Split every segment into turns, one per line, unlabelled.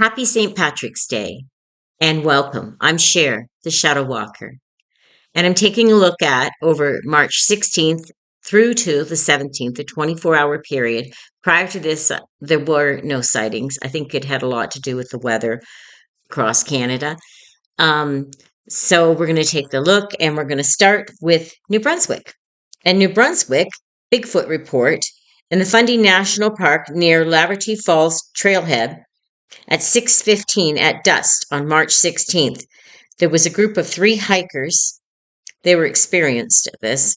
Happy St. Patrick's Day and welcome. I'm Cher, the Shadow Walker, and I'm taking a look at over March 16th through to the 17th, a 24-hour period. Prior to this, there were no sightings. I think it had a lot to do with the weather across Canada. Um, so we're going to take the look and we're going to start with New Brunswick. And New Brunswick, Bigfoot report in the Fundy National Park near Laverty Falls Trailhead at 6:15 at dusk on March 16th. There was a group of 3 hikers. They were experienced at this.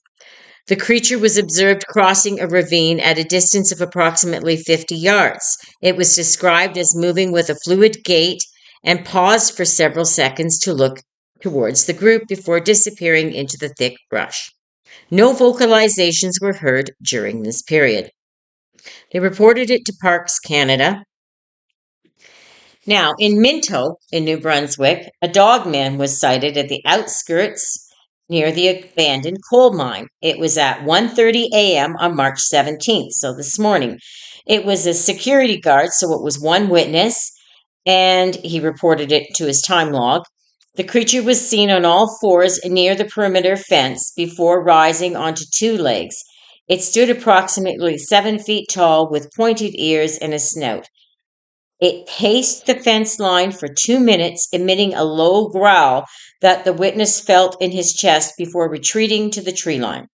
The creature was observed crossing a ravine at a distance of approximately 50 yards. It was described as moving with a fluid gait and paused for several seconds to look towards the group before disappearing into the thick brush. No vocalizations were heard during this period. They reported it to Parks Canada. Now, in Minto, in New Brunswick, a dog man was sighted at the outskirts near the abandoned coal mine. It was at 1:30 a.m. on March 17th, so this morning. It was a security guard, so it was one witness, and he reported it to his time log. The creature was seen on all fours near the perimeter fence before rising onto 2 legs. It stood approximately 7 feet tall with pointed ears and a snout. It paced the fence line for 2 minutes, emitting a low growl that the witness felt in his chest before retreating to the tree line.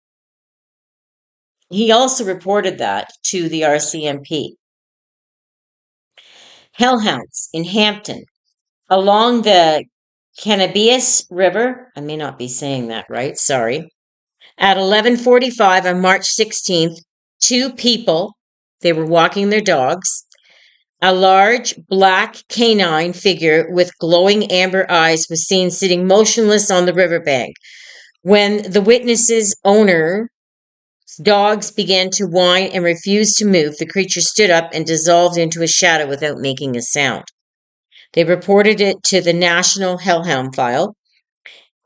He also reported that to the RCMP. Hellhounds in Hampton. Along the Cannabis River, I may not be saying that right, sorry. At 11:45 on March 16th, 2 people, they were walking their dogs. A large black canine figure with glowing amber eyes was seen sitting motionless on the riverbank. When the witness's owner's dogs began to whine and refused to move, the creature stood up and dissolved into a shadow without making a sound. They reported it to the National Hellhound File.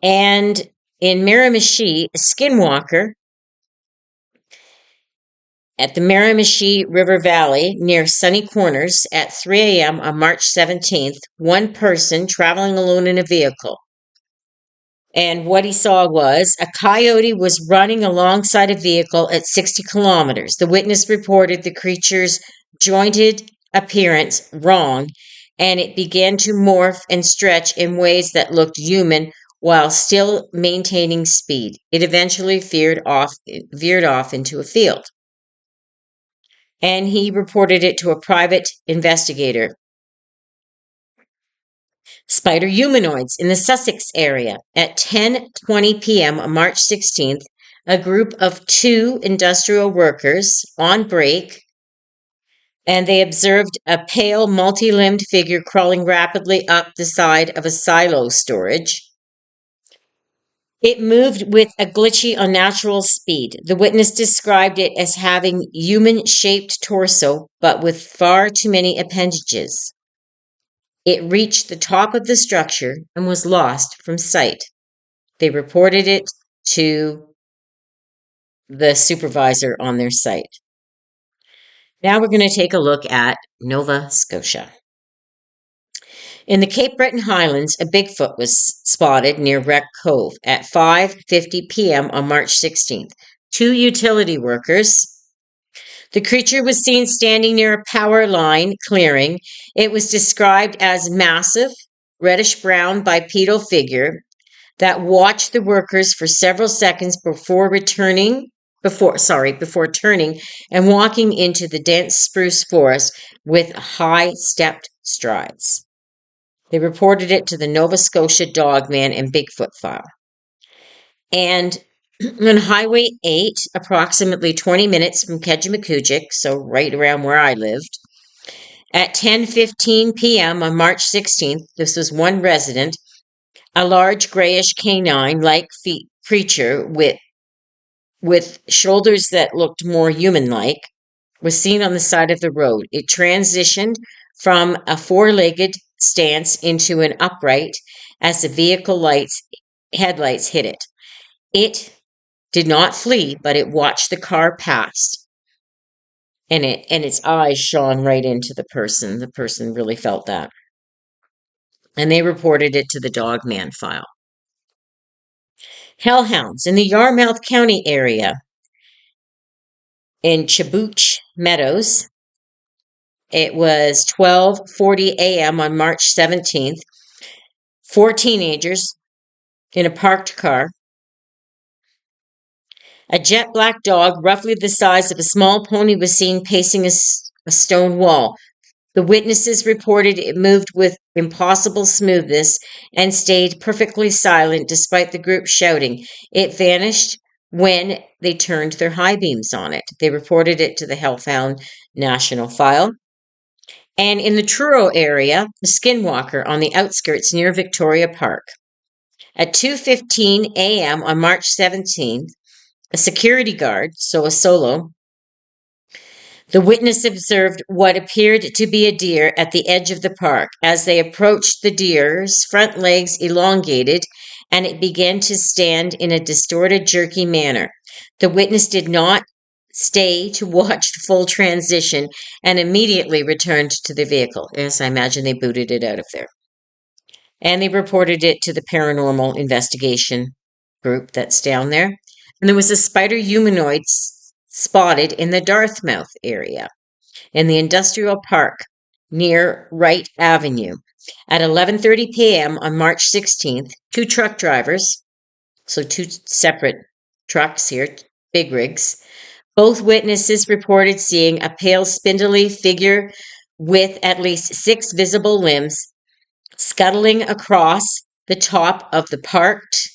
And in Miramichi, a skinwalker at the Miramichi River Valley near Sunny Corners at 3 a.m. on March 17th, one person traveling alone in a vehicle. And what he saw was a coyote was running alongside a vehicle at 60 kilometers. The witness reported the creature's jointed appearance wrong, and it began to morph and stretch in ways that looked human while still maintaining speed. It eventually veered off into a field. And he reported it to a private investigator. Spider humanoids in the Sussex area at 10:20 p.m. on March 16th. A group of 2 industrial workers on break, and they observed a pale, multi-limbed figure crawling rapidly up the side of a silo storage. It moved with a glitchy, unnatural speed. The witness described it as having human-shaped torso, but with far too many appendages. It reached the top of the structure and was lost from sight. They reported it to the supervisor on their site. Now we're going to take a look at Nova Scotia. In the Cape Breton Highlands, a Bigfoot was spotted near Wreck Cove at 5:50 p.m. on March 16th. 2 utility workers. The creature was seen standing near a power line clearing. It was described as massive, reddish-brown bipedal figure that watched the workers for several seconds before turning and walking into the dense spruce forest with high-stepped strides. They reported it to the Nova Scotia Dogman and Bigfoot File. And on Highway 8, approximately 20 minutes from Kejimkujik, so right around where I lived, at 10:15 p.m. on March 16th, this was one resident, a large grayish canine-like creature with shoulders that looked more human-like was seen on the side of the road. It transitioned from a 4-legged stance into an upright as the vehicle headlights hit it. It did not flee, but it watched the car pass, and its eyes shone right into the person. The person really felt that. and they reported it to the Dogman file. Hellhounds in the Yarmouth County area in Chibouch Meadows. It was 12:40 a.m. on March 17th. 4 teenagers in a parked car. A jet black dog, roughly the size of a small pony, was seen pacing a stone wall. The witnesses reported it moved with impossible smoothness and stayed perfectly silent despite the group shouting. It vanished when they turned their high beams on it. They reported it to the Hellhound National File. And in the Truro area, a skinwalker on the outskirts near Victoria Park. At 2:15 a.m. on March 17th, a security guard, so a solo, the witness observed what appeared to be a deer at the edge of the park. As they approached, the deer's front legs elongated and it began to stand in a distorted, jerky manner. The witness did not stay to watch the full transition and immediately returned to the vehicle. Yes, I imagine they booted it out of there. And they reported it to the paranormal investigation group that's down there. And there was a spider humanoid spotted in the Dartmouth area in the industrial park near Wright Avenue. At 11:30 p.m. on March 16th, 2 truck drivers, so 2 separate trucks here, big rigs, both witnesses reported seeing a pale, spindly figure with at least 6 visible limbs scuttling across the top of the parked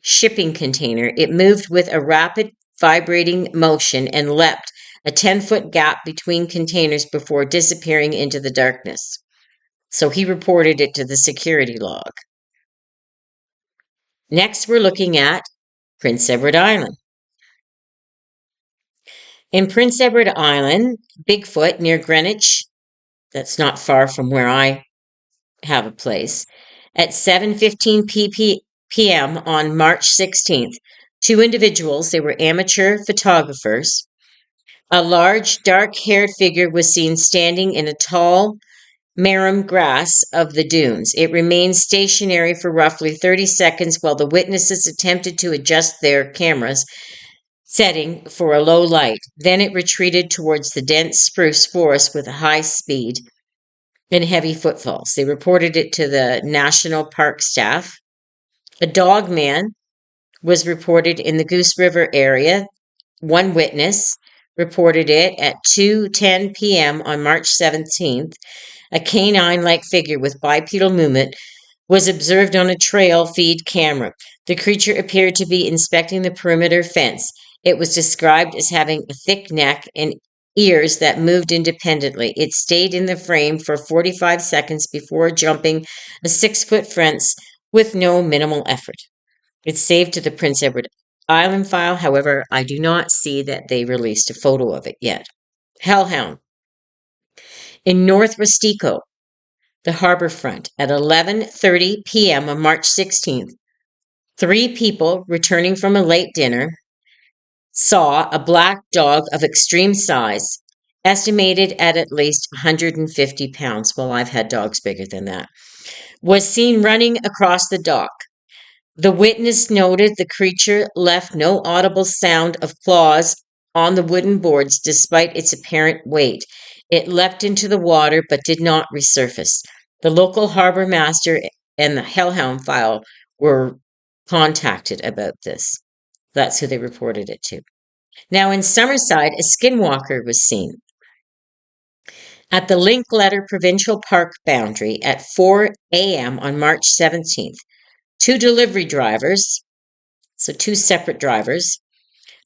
shipping container. It moved with a rapid vibrating motion and leapt a 10-foot gap between containers before disappearing into the darkness. So he reported it to the security log. Next, we're looking at Prince Edward Island. In Prince Edward Island, Bigfoot near Greenwich, that's not far from where I have a place, at 7:15 p.m. on March 16th, 2 individuals, they were amateur photographers. A large, dark-haired figure was seen standing in a tall marram grass of the dunes. It remained stationary for roughly 30 seconds while the witnesses attempted to adjust their cameras setting for a low light. Then it retreated towards the dense spruce forest with a high speed and heavy footfalls. They reported it to the National Park staff. A dog man was reported in the Goose River area. 1 witness reported it at 2:10 p.m. on March 17th. A canine-like figure with bipedal movement was observed on a trail feed camera. The creature appeared to be inspecting the perimeter fence. It was described as having a thick neck and ears that moved independently. It stayed in the frame for 45 seconds before jumping a 6-foot fence with no minimal effort. It's saved to the Prince Edward Island file. However, I do not see that they released a photo of it yet. Hellhound. In North Rustico, the harbor front, at 11:30 p.m. on March 16th, 3 people returning from a late dinner saw a black dog of extreme size, estimated at least 150 pounds. Well, I've had dogs bigger than that. Was seen running across the dock. The witness noted the creature left no audible sound of claws on the wooden boards despite its apparent weight. It leapt into the water but did not resurface. The local harbor master and the Hellhound file were contacted about this. That's who they reported it to. Now in Summerside, a skinwalker was seen at the Linkletter Provincial Park boundary at 4 a.m. on March 17th. 2 delivery drivers, so 2 separate drivers.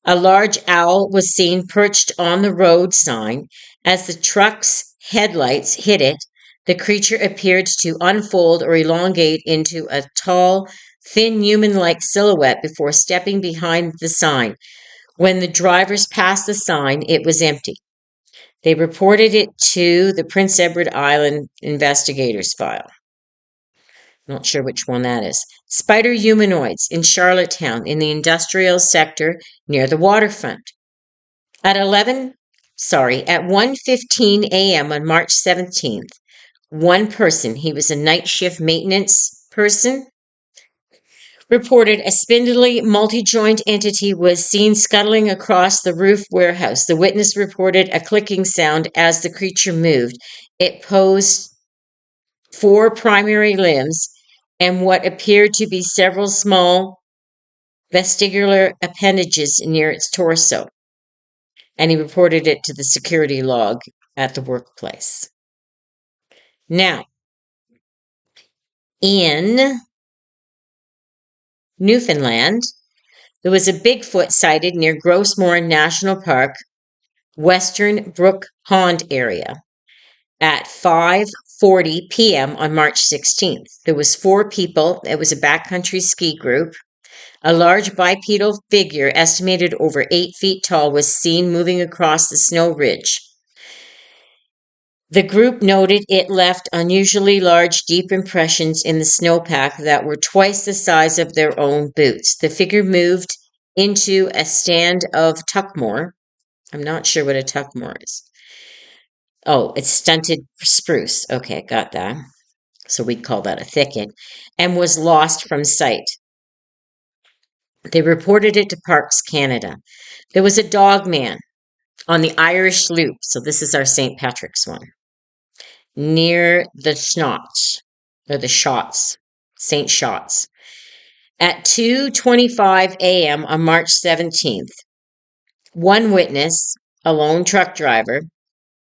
A large owl was seen perched on the road sign. As the truck's headlights hit it, the creature appeared to unfold or elongate into a tall, thin human-like silhouette before stepping behind the sign. When the drivers passed the sign, it was empty. They reported it to the Prince Edward Island investigators file. Not sure which one that is. Spider humanoids in Charlottetown in the industrial sector near the waterfront. At 1:15 a.m. on March 17th, one person, he was a night shift maintenance person, reported a spindly, multi-joint entity was seen scuttling across the roof warehouse. The witness reported a clicking sound as the creature moved. It posed 4 primary limbs and what appeared to be several small vestibular appendages near its torso. And he reported it to the security log at the workplace. Now, in Newfoundland, there was a Bigfoot sighted near Grossmore National Park, Western Brook Pond area at 5:40 p.m. on March 16th. There was 4 people. It was a backcountry ski group. A large bipedal figure, estimated over 8 feet tall, was seen moving across the snow ridge. The group noted it left unusually large, deep impressions in the snowpack that were twice the size of their own boots. The figure moved into a stand of tuckmore. I'm not sure what a tuckmore is. Oh, it's stunted spruce. Okay, got that. So we'd call that a thicket. And was lost from sight. They reported it to Parks Canada. There was a dog man on the Irish Loop. So this is our St. Patrick's one. Near the Schnotts, or the Shots, St. Shots, at 2:25 a.m. on March 17th. One witness, a lone truck driver,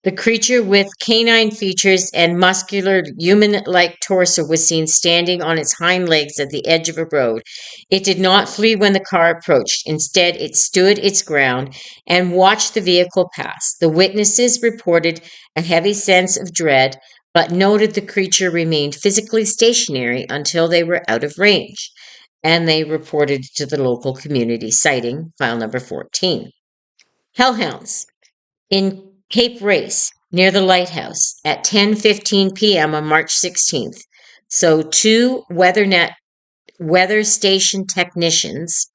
the creature with canine features and muscular human-like torso was seen standing on its hind legs at the edge of a road. It did not flee when the car approached. Instead, it stood its ground and watched the vehicle pass. The witnesses reported a heavy sense of dread, but noted the creature remained physically stationary until they were out of range, and they reported to the local community sighting, file number 14. Hellhounds. In Cape Race, near the lighthouse, at 10:15 p.m. on March 16th. So 2 weather station technicians,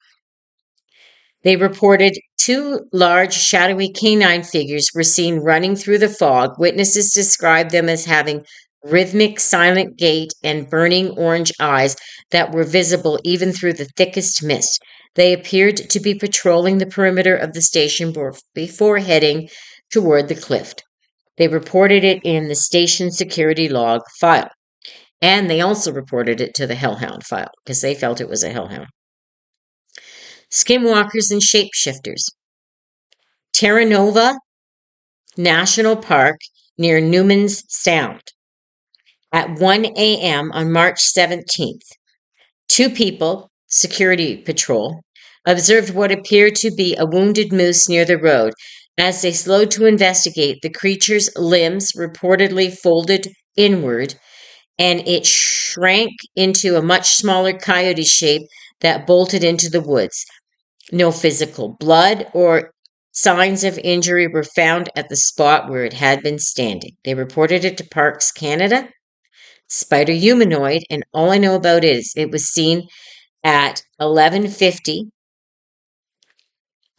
they reported 2 large shadowy canine figures were seen running through the fog. Witnesses described them as having rhythmic, silent gait and burning orange eyes that were visible even through the thickest mist. They appeared to be patrolling the perimeter of the station before heading toward the cliff. They reported it in the station security log file. And they also reported it to the Hellhound file because they felt it was a hellhound. Skinwalkers and shapeshifters. Terra Nova National Park near Newman's Sound. At 1 a.m. on March 17th, 2 people, security patrol, observed what appeared to be a wounded moose near the road. As they slowed to investigate, the creature's limbs reportedly folded inward, and it shrank into a much smaller coyote shape that bolted into the woods. No physical blood or signs of injury were found at the spot where it had been standing. They reported it to Parks Canada. Spider humanoid, and all I know about it is it was seen at 11:50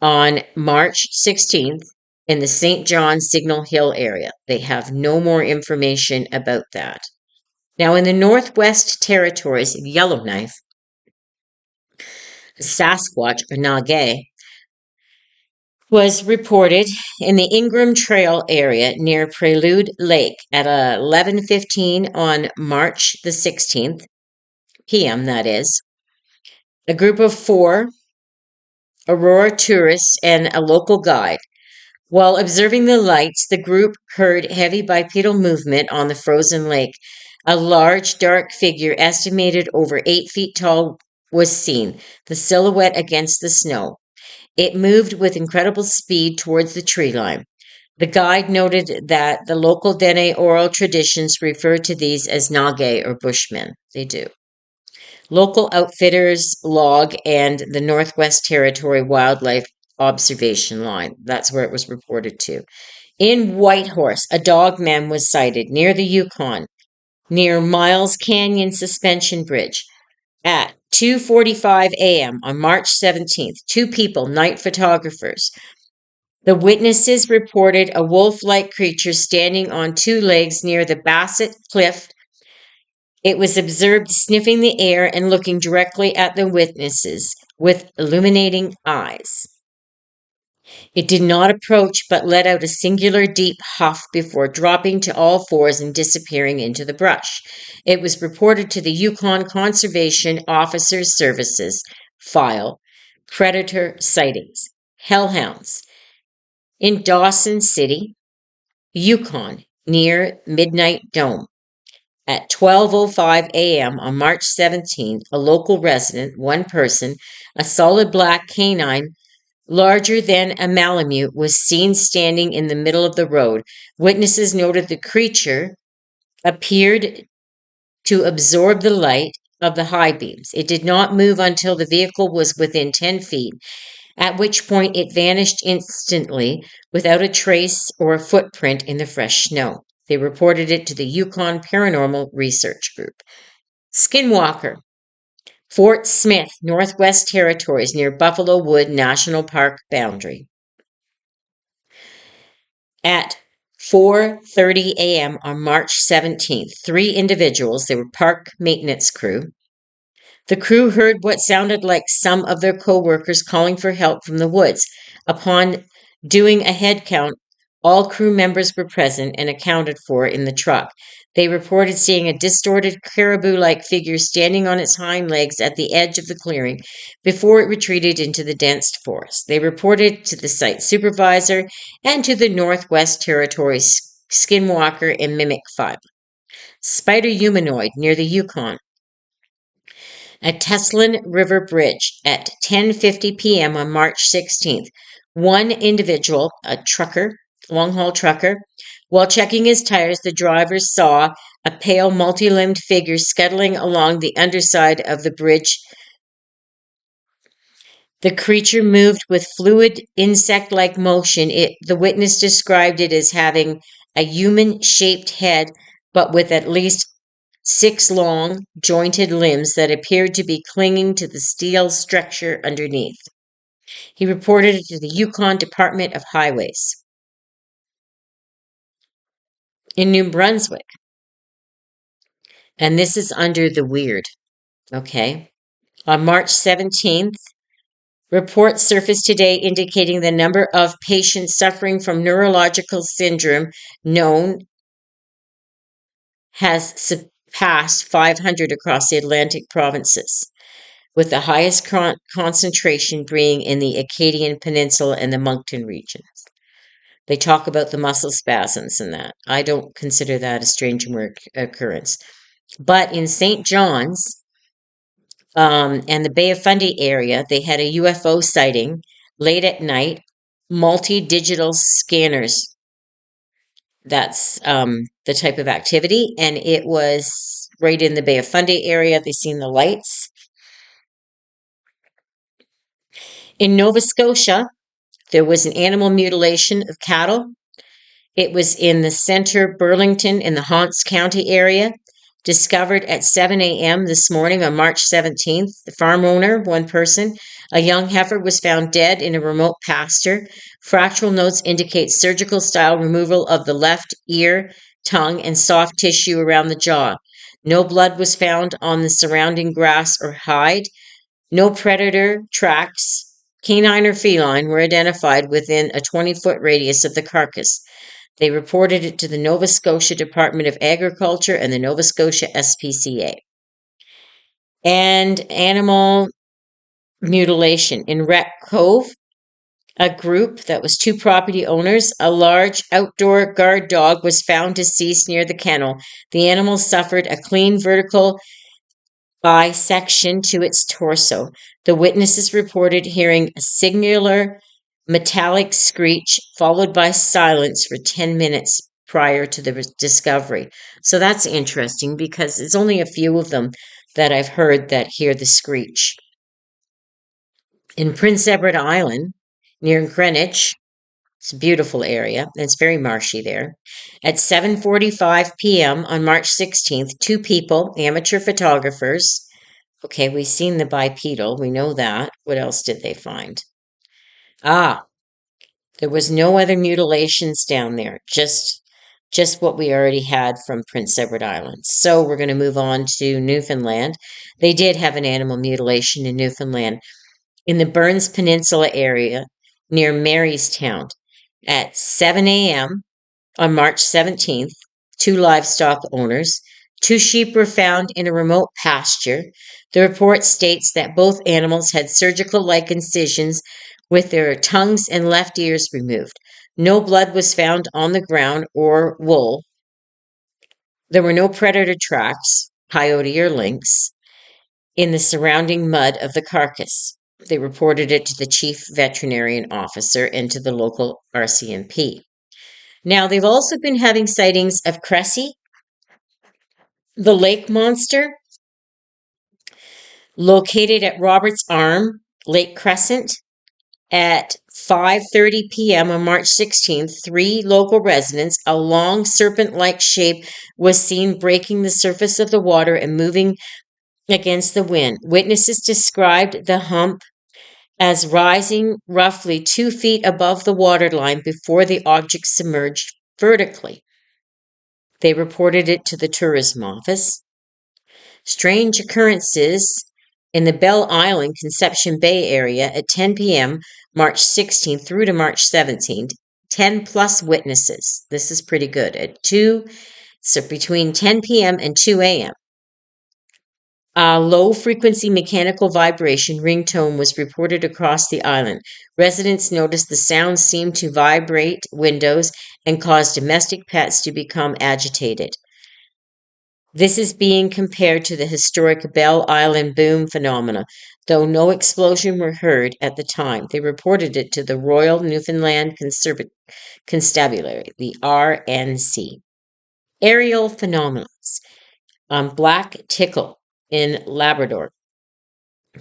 on March 16th in the St. John Signal Hill area. They have no more information about that. Now, in the Northwest Territories of Yellowknife, Sasquatch, or Nage, was reported in the Ingram Trail area near Prelude Lake at 11:15 on March the 16th, p.m. that is. A group of 4 Aurora tourists and a local guide. While observing the lights, the group heard heavy bipedal movement on the frozen lake. A large, dark figure, estimated over 8 feet tall, was seen, the silhouette against the snow. It moved with incredible speed towards the tree line. The guide noted that the local Dene oral traditions refer to these as Nage or Bushmen. They do. Local outfitters log and the Northwest Territory Wildlife Observation Line. That's where it was reported to. In Whitehorse, a dog man was sighted near the Yukon, near Miles Canyon Suspension Bridge. At 2:45 a.m. on March 17th, 2 people, night photographers. The witnesses reported a wolf-like creature standing on two legs near the Bassett Cliff. It was observed sniffing the air and looking directly at the witnesses with illuminating eyes. It did not approach, but let out a singular deep huff before dropping to all fours and disappearing into the brush. It was reported to the Yukon Conservation Officers Services file, Predator Sightings, Hellhounds, in Dawson City, Yukon, near Midnight Dome. At 12:05 a.m. on March 17th, a local resident, one person, a solid black canine larger than a Malamute, was seen standing in the middle of the road. Witnesses noted the creature appeared to absorb the light of the high beams. It did not move until the vehicle was within 10 feet, at which point it vanished instantly without a trace or a footprint in the fresh snow. They reported it to the Yukon Paranormal Research Group. Skinwalker, Fort Smith, Northwest Territories, near Buffalo Wood National Park boundary. At 4:30 a.m. on March 17th, three individuals, they were park maintenance crew. The crew heard what sounded like some of their co-workers calling for help from the woods. Upon doing a head count, all crew members were present and accounted for in the truck. They reported seeing a distorted caribou-like figure standing on its hind legs at the edge of the clearing before it retreated into the dense forest. They reported to the site supervisor and to the Northwest Territories Skinwalker and Mimic file. Spider humanoid near the Yukon. At Teslin River Bridge at 10:50 p.m. on March 16th. One individual, a trucker, long-haul trucker, while checking his tires, the driver saw a pale, multi-limbed figure scuttling along the underside of the bridge. The creature moved with fluid, insect-like motion. The witness described it as having a human-shaped head, but with at least 6 long, jointed limbs that appeared to be clinging to the steel structure underneath. He reported it to the Yukon Department of Highways. In New Brunswick, and this is under the weird, okay? On March 17th, reports surfaced today indicating the number of patients suffering from neurological syndrome known has surpassed 500 across the Atlantic provinces, with the highest concentration being in the Acadian Peninsula and the Moncton regions. They talk about the muscle spasms and that. I don't consider that a strange occurrence. But in St. John's and the Bay of Fundy area, they had a UFO sighting late at night, multi-digital scanners. That's the type of activity. And it was right in the Bay of Fundy area. They seen the lights. In Nova Scotia, there was an animal mutilation of cattle. It was in the center Burlington in the Hants County area. Discovered at 7 a.m. this morning on March 17th. The farm owner, one person, a young heifer, was found dead in a remote pasture. Fractal notes indicate surgical style removal of the left ear, tongue, and soft tissue around the jaw. No blood was found on the surrounding grass or hide. No predator tracks, canine or feline, were identified within a 20-foot radius of the carcass. They reported it to the Nova Scotia Department of Agriculture and the Nova Scotia SPCA. And animal mutilation. In Wreck Cove, a group that was two property owners, a large outdoor guard dog was found deceased near the kennel. The animal suffered a clean vertical bisection to its torso. The witnesses reported hearing a singular metallic screech followed by silence for 10 minutes prior to the discovery. So that's interesting because it's only a few of them that I've heard that hear the screech. In Prince Edward Island, near Greenwich, it's a beautiful area. It's very marshy there. At 7:45 p.m. on March 16th, two people, amateur photographers. Okay, we've seen the bipedal. We know that. What else did they find? There was no other mutilations down there, just what we already had from Prince Edward Island. So we're going to move on to Newfoundland. They did have an animal mutilation in Newfoundland in the Burns Peninsula area near Marystown at 7 a.m. on March 17th. Two livestock owners. Two sheep were found in a remote pasture. The report states that both animals had surgical-like incisions with their tongues and left ears removed. No blood was found on the ground or wool. There were no predator tracks, coyote or lynx, in the surrounding mud of the carcass. They reported it to the chief veterinarian officer and to the local RCMP. Now, they've also been having sightings of Cressy, the lake monster, located at Roberts Arm, Lake Crescent, at 5:30 p.m. on March 16th. Three local residents, a long serpent-like shape was seen breaking the surface of the water and moving against the wind. Witnesses described the hump as rising roughly 2 feet above the waterline before the object submerged vertically. They reported it to the tourism office. Strange occurrences in the Belle Island, Conception Bay area at 10 p.m., March 16th through to March 17th. 10 plus witnesses. This is pretty good. So between 10 p.m. and 2 a.m. A low-frequency mechanical vibration ringtone was reported across the island. Residents noticed the sound seemed to vibrate windows and cause domestic pets to become agitated. This is being compared to the historic Belle Island boom phenomena, though no explosion were heard at the time. They reported it to the Royal Newfoundland Constabulary, the RNC. Aerial phenomena. Black tickle in Labrador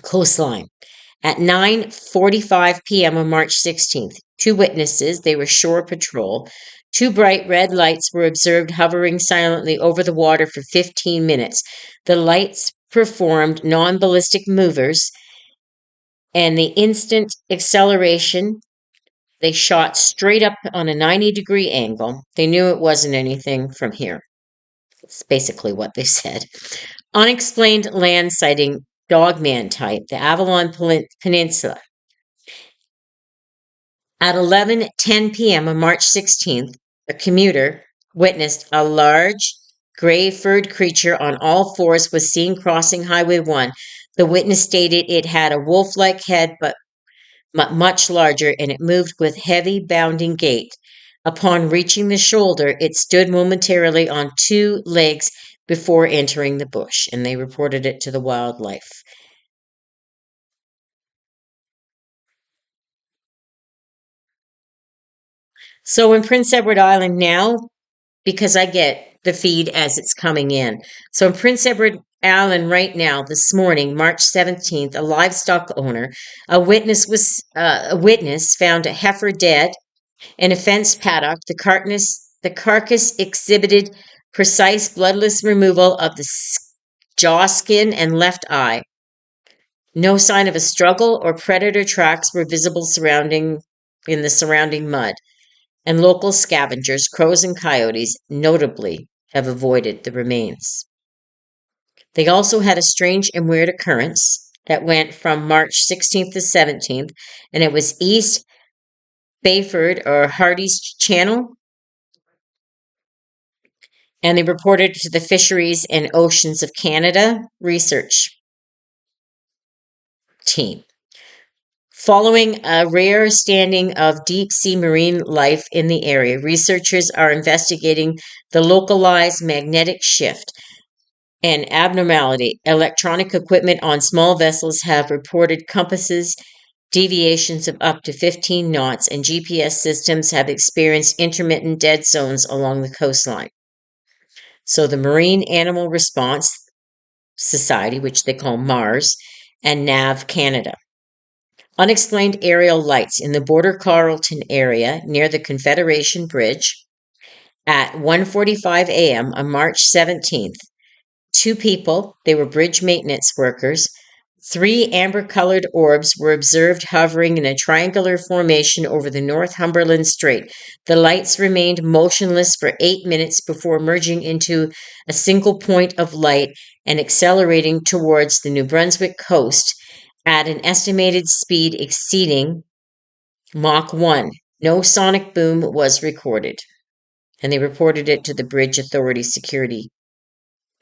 coastline at 9:45 p.m. on March 16th. Two witnesses, they were shore patrol. Two bright red lights were observed hovering silently over the water for 15 minutes. The lights performed non-ballistic movers, and the instant acceleration, they shot straight up on a 90-degree angle. They knew it wasn't anything from here. That's basically what they said. Unexplained land sighting, dogman type, the Avalon Peninsula. At 11:10 p.m. on March 16th, a commuter witnessed a large, gray-furred creature on all fours was seen crossing Highway 1. The witness stated it had a wolf-like head but much larger, and it moved with heavy, bounding gait. Upon reaching the shoulder, it stood momentarily on two legs before entering the bush, and they reported it to the wildlife. So in Prince Edward Island now, because I get the feed as it's coming in. So in Prince Edward Island right now, this morning, March 17th, a livestock owner, a witness found a heifer dead in a fenced paddock. The carcass exhibited precise bloodless removal of the jaw skin and left eye. No sign of a struggle or predator tracks were visible in the surrounding mud, and local scavengers, crows and coyotes, notably have avoided the remains. They also had a strange and weird occurrence that went from March 16th to 17th, and it was East Bayford or Hardy's Channel, and they reported to the Fisheries and Oceans of Canada research team. Following a rare standing of deep-sea marine life in the area, researchers are investigating the localized magnetic shift and abnormality. Electronic equipment on small vessels have reported compasses deviations of up to 15 knots, and GPS systems have experienced intermittent dead zones along the coastline. So the Marine Animal Response Society, which they call MARS, and NAV Canada. Unexplained aerial lights in the Border Carleton area near the Confederation Bridge at 1:45 a.m. on March 17th. Two people, they were bridge maintenance workers, 3 amber-colored orbs were observed hovering in a triangular formation over the Northumberland Strait. The lights remained motionless for 8 minutes before merging into a single point of light and accelerating towards the New Brunswick coast at an estimated speed exceeding Mach 1. No sonic boom was recorded. And they reported it to the Bridge Authority Security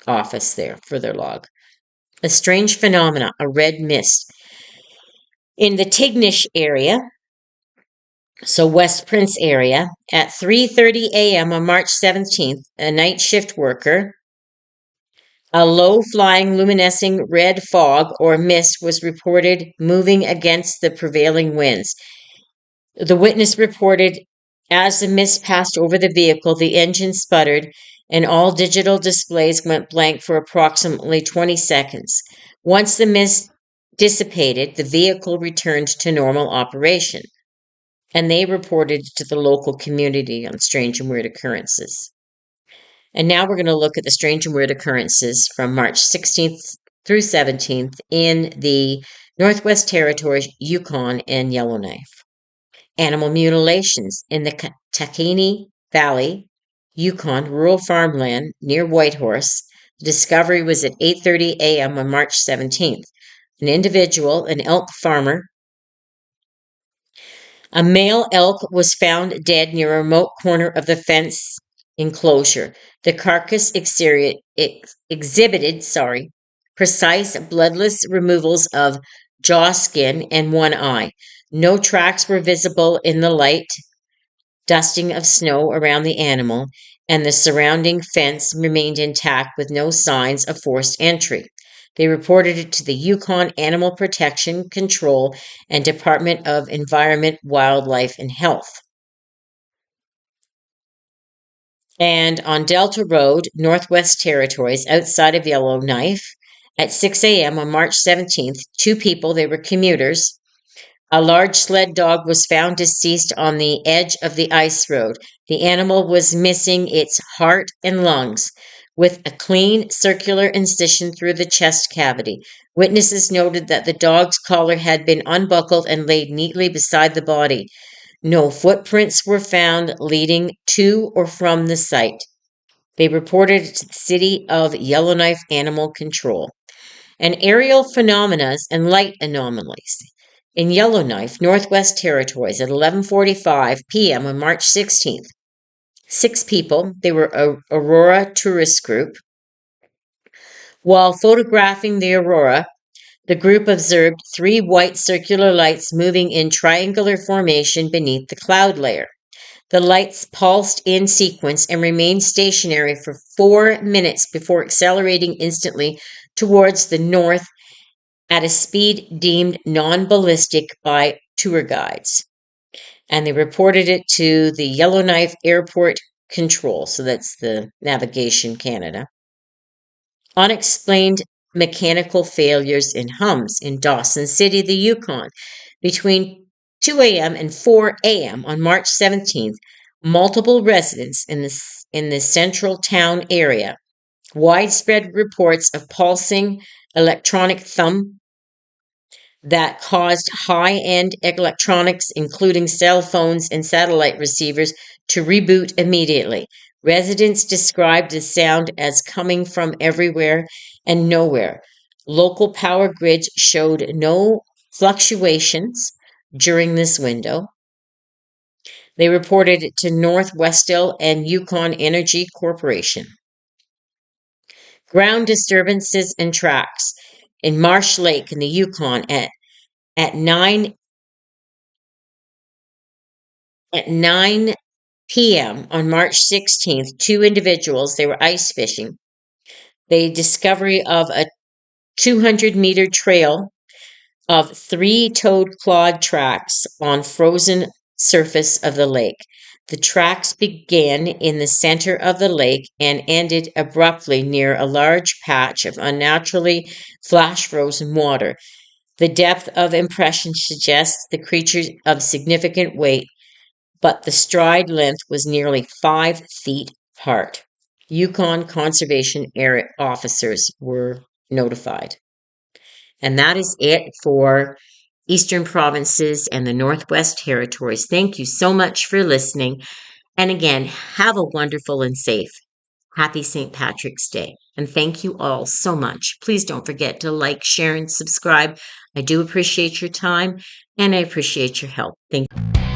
Office there for their log. A strange phenomena, a red mist. In the Tignish area, so West Prince area, at 3:30 a.m. on March 17th, a night shift worker, a low-flying luminescing red fog or mist was reported moving against the prevailing winds. The witness reported as the mist passed over the vehicle, the engine sputtered and all digital displays went blank for approximately 20 seconds. Once the mist dissipated, the vehicle returned to normal operation, and they reported to the local community on strange and weird occurrences. And now we're going to look at the strange and weird occurrences from March 16th through 17th in the Northwest Territories, Yukon, and Yellowknife. Animal mutilations in the Takini Valley, Yukon, rural farmland near Whitehorse. The discovery was at 8:30 a.m. on March 17th. An individual, an elk farmer, a male elk was found dead near a remote corner of the fence enclosure. The carcass exhibited precise bloodless removals of jaw skin and one eye. No tracks were visible in the light dusting of snow around the animal, and the surrounding fence remained intact with no signs of forced entry. They reported it to the Yukon Animal Protection Control and Department of Environment, Wildlife, and Health. And on Delta Road, Northwest Territories, outside of Yellowknife, at 6 a.m. on March 17th, 2 people, they were commuters. A large sled dog was found deceased on the edge of the ice road. The animal was missing its heart and lungs, with a clean circular incision through the chest cavity. Witnesses noted that the dog's collar had been unbuckled and laid neatly beside the body. No footprints were found leading to or from the site. They reported it to the City of Yellowknife Animal Control. And aerial phenomena and light anomalies. In Yellowknife, Northwest Territories, at 11:45 p.m. on March 16th, 6 people, they were a Aurora tourist group. While photographing the aurora, the group observed 3 white circular lights moving in triangular formation beneath the cloud layer. The lights pulsed in sequence and remained stationary for 4 minutes before accelerating instantly towards the north at a speed deemed non-ballistic by tour guides. And they reported it to the Yellowknife Airport Control, so that's the Navigation Canada. Unexplained mechanical failures in hums in Dawson City, the Yukon. Between 2 a.m. and 4 a.m. on March 17th, multiple residents in the central town area, widespread reports of pulsing electronic thumb that caused high-end electronics, including cell phones and satellite receivers, to reboot immediately. Residents described the sound as coming from everywhere and nowhere. Local power grids showed no fluctuations during this window. They reported it to Northwestel and Yukon Energy Corporation. Ground disturbances and tracks in Marsh Lake in the Yukon at 9 p.m. on March 16th, 2 individuals, they were ice fishing. The discovery of a 200-meter trail of 3 toed clod tracks on frozen surface of the lake. The tracks began in the center of the lake and ended abruptly near a large patch of unnaturally flash frozen water. The depth of impression suggests the creatures of significant weight, but the stride length was nearly 5 feet apart. Yukon conservation area officers were notified. And that is it for Eastern Provinces and the Northwest Territories. Thank you so much for listening. And again, have a wonderful and safe Happy St. Patrick's Day. And thank you all so much. Please don't forget to like, share, and subscribe. I do appreciate your time and I appreciate your help. Thank you.